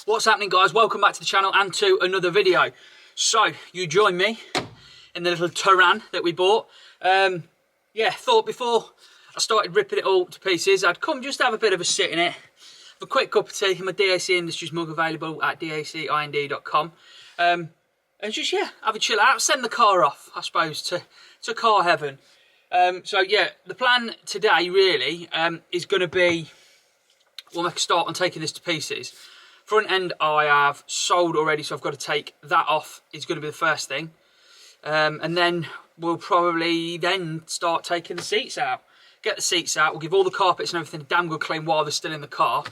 What's happening, guys? Welcome back to the channel and to another video. So you join me in the little Touran that we bought. Yeah, thought before I started ripping it all to pieces, I'd come just have a bit of a sit in it, have a quick cup of tea in my DAC Industries mug available at dacind.com, and just, yeah, have a chill out, send the car off, I suppose, to car heaven. So yeah, the plan today really is going to be, we'll make a start on taking this to pieces. Front end I have sold already, so I've got to take that off. It's going to be the first thing. And then we'll probably then start taking the seats out. Get the seats out, we'll give all the carpets and everything a damn good clean while they're still in the car,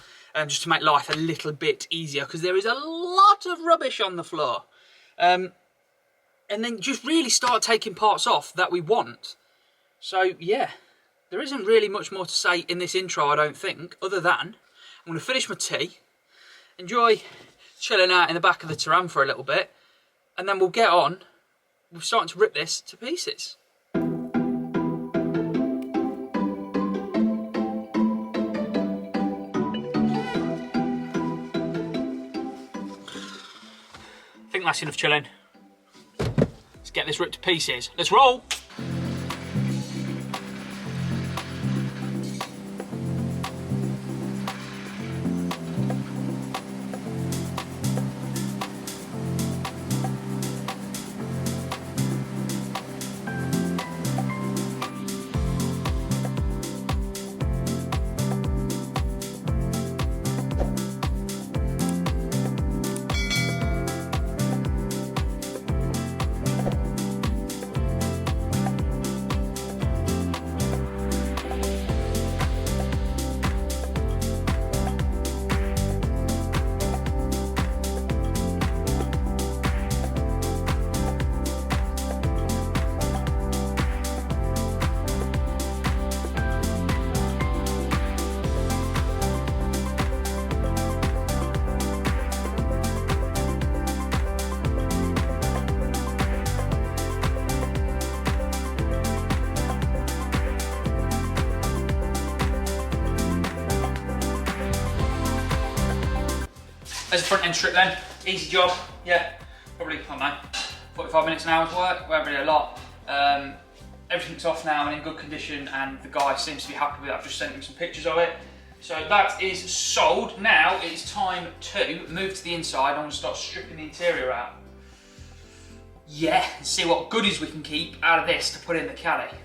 just to make life a little bit easier, because there is a lot of rubbish on the floor. And then just really start taking parts off that we want. So yeah, there isn't really much more to say in this intro, I don't think, other than I'm going to finish my tea, enjoy chilling out in the back of the Touran for a little bit, and then we'll get on. We're starting to rip this to pieces. I think that's enough chilling. Let's get this ripped to pieces. Let's roll! There's a front end strip then, easy job, yeah, probably, I don't know, 45 minutes an hour's work, won't really a lot. Everything's off now and in good condition, and the guy seems to be happy with it. I've just sent him some pictures of it. So that is sold. Now it's time to move to the inside. I'm going to start stripping the interior out. Yeah, and see what goodies we can keep out of this to put in the Caddy.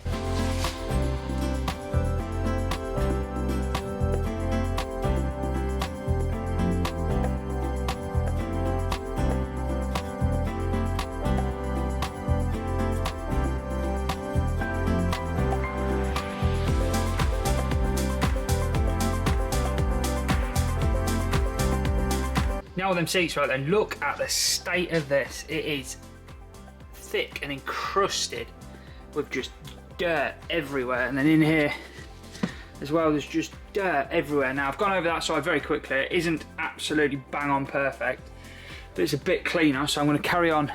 Now with them seats right then, look at the state of this. It is thick and encrusted with just dirt everywhere, and then in here as well there's just dirt everywhere. Now I've gone over that side very quickly. It isn't absolutely bang on perfect, but it's a bit cleaner, so I'm going to carry on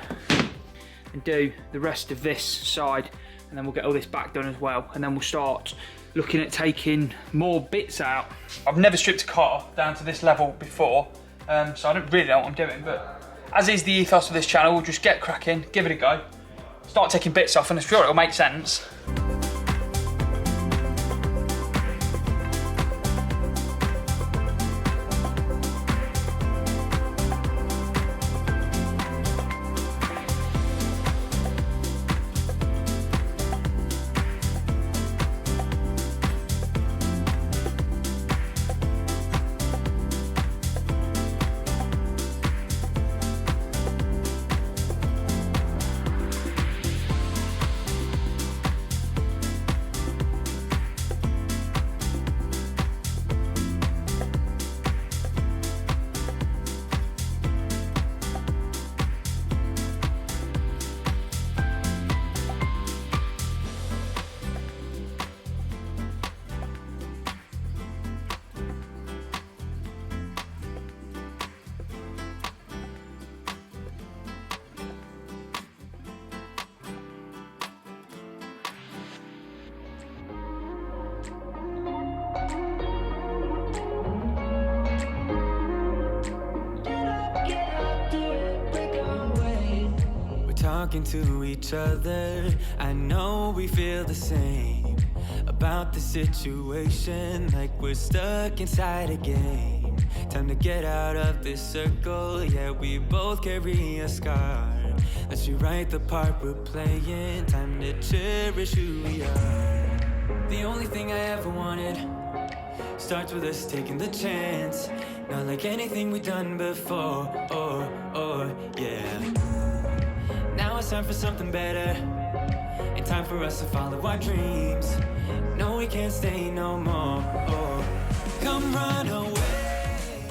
and do the rest of this side, and then we'll get all this back done as well, and then we'll start looking at taking more bits out. I've never stripped a car down to this level before, so I don't really know what I'm doing, but as is the ethos of this channel, we'll just get cracking, give it a go, start taking bits off, and I'm sure it'll make sense. talking to each other. I know we feel the same about the situation, like we're stuck inside a game. Time to get out of this circle, yeah, we both carry a scar. Let's rewrite the part we're playing, time to cherish who we are. The only thing I ever wanted starts with us taking the chance. Not like anything we've done before, yeah. Now it's time for something better, and time for us to follow our dreams. No, we can't stay no more, come run away.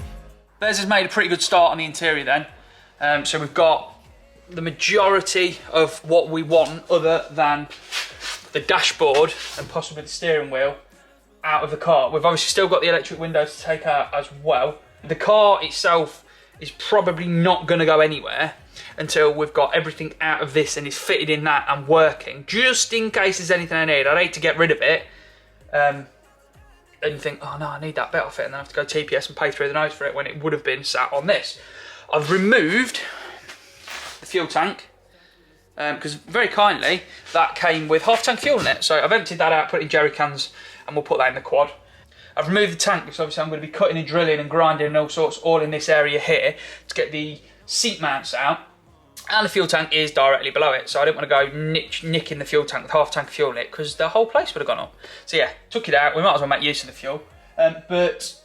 Bez has made a pretty good start on the interior then. So we've got the majority of what we want, other than the dashboard and possibly the steering wheel, out of the car. We've obviously still got the electric windows to take out as well. The car itself is probably not going to go anywhere until we've got everything out of this and it's fitted in that and working, just in case there's anything I need. I'd hate to get rid of it and think, oh no, I need that bit off it, and then I have to go TPS and pay through the nose for it when it would have been sat on this. I've removed the fuel tank because very kindly that came with half tank fuel in it, so I've emptied that out, put it in jerry cans, and we'll put that in the quad. I've removed the tank because obviously I'm going to be cutting and drilling and grinding and all sorts all in this area here to get the seat mounts out, and the fuel tank is directly below it, so I didn't want to go nicking the fuel tank with half tank of fuel in it because the whole place would have gone up. So yeah, took it out. We might as well make use of the fuel, but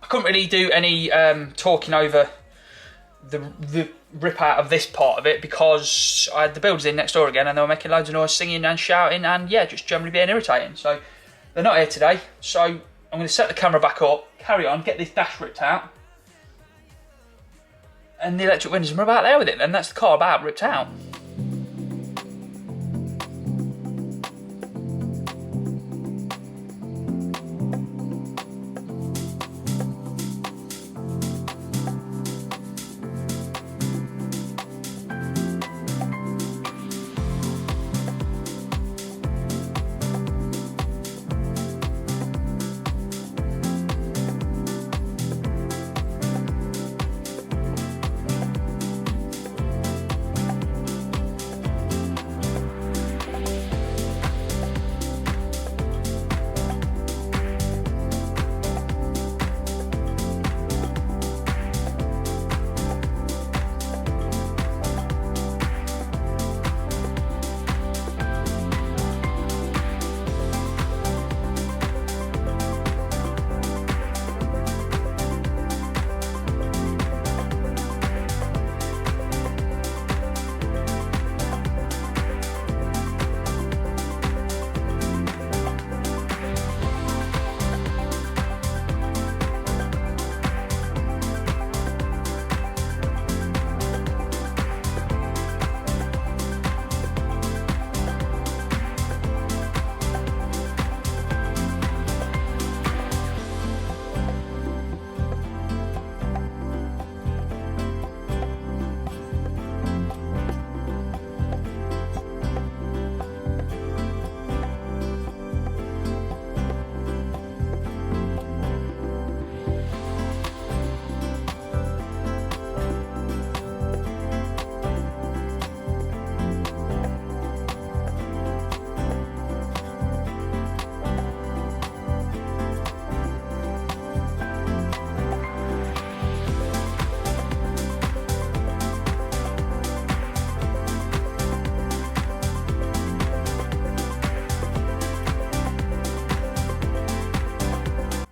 I couldn't really do any talking over the rip out of this part of it because I had the builders in next door again and they were making loads of noise, singing and shouting, and yeah, just generally being irritating. So they're not here today, so I'm going to set the camera back up, carry on, get this dash ripped out, and the electric windows, and we're about there with it then. That's the car about ripped out.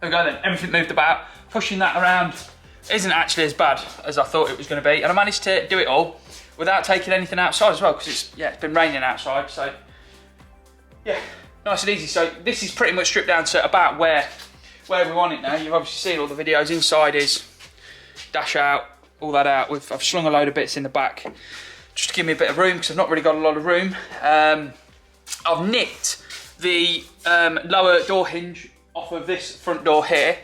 There we go then, everything moved about. Pushing that around isn't actually as bad as I thought it was going to be, and I managed to do it all without taking anything outside as well, because it's been raining outside, so yeah, nice and easy. So this is pretty much stripped down to about where we want it now. You've obviously seen all the videos. Inside is dash out, all that out. I've slung a load of bits in the back just to give me a bit of room, because I've not really got a lot of room. I've nicked the lower door hinge off of this front door here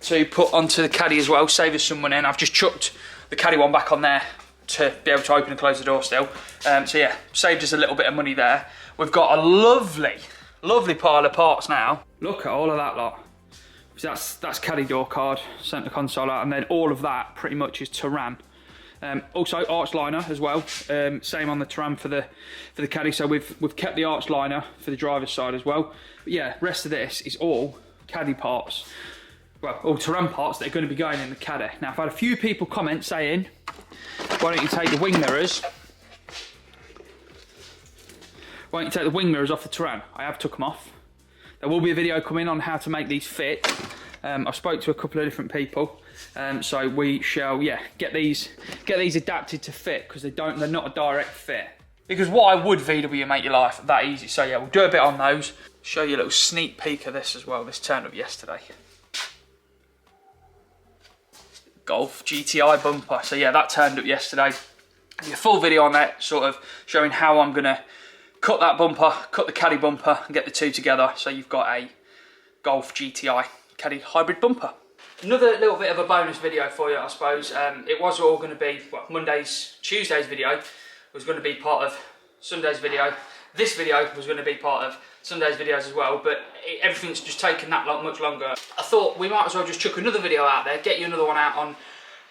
to put onto the Caddy as well, save us some money, and I've just chucked the Caddy one back on there to be able to open and close the door still. So yeah, saved us a little bit of money there. We've got a lovely, lovely pile of parts now. Look at all of that lot. That's Caddy door card, centre console out, and then all of that pretty much is Touran. Also arch liner as well, same on the Touran for the Caddy, so we've kept the arch liner for the driver's side as well. But yeah, rest of this is all Caddy parts, well, all Touran parts that are going to be going in the Caddy. Now I've had a few people comment saying, why don't you take the wing mirrors? Why don't you take the wing mirrors off the Touran? I have took them off. There will be a video coming on how to make these fit. I've spoke to a couple of different people, so we shall, yeah, get these adapted to fit, because they're not a direct fit. Because why would VW make your life that easy? So yeah, we'll do a bit on those. Show you a little sneak peek of this as well. This turned up yesterday. Golf GTI bumper. So yeah, that turned up yesterday. A full video on that, sort of showing how I'm gonna cut that bumper, cut the Caddy bumper, and get the two together. So you've got a Golf GTI Caddy hybrid bumper. Another little bit of a bonus video for you, I suppose. It was all going to be, well, Tuesday's video was going to be part of Sunday's video. This video was going to be part of Sunday's videos as well, but everything's just taken that much longer. I thought we might as well just chuck another video out there, get you another one out on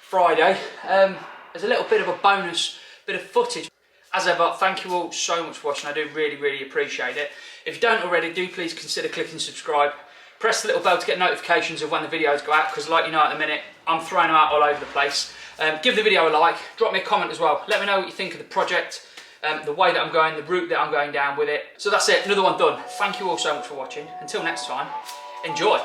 Friday. There's a little bit of a bonus bit of footage. As ever, thank you all so much for watching. I do really appreciate it. If you don't already, do please consider clicking subscribe. Press the little bell to get notifications of when the videos go out, because like you know at the minute, I'm throwing them out all over the place. Give the video a like, drop me a comment as well. Let me know what you think of the project, the way that I'm going, the route that I'm going down with it. So that's it, another one done. Thank you all so much for watching. Until next time, enjoy.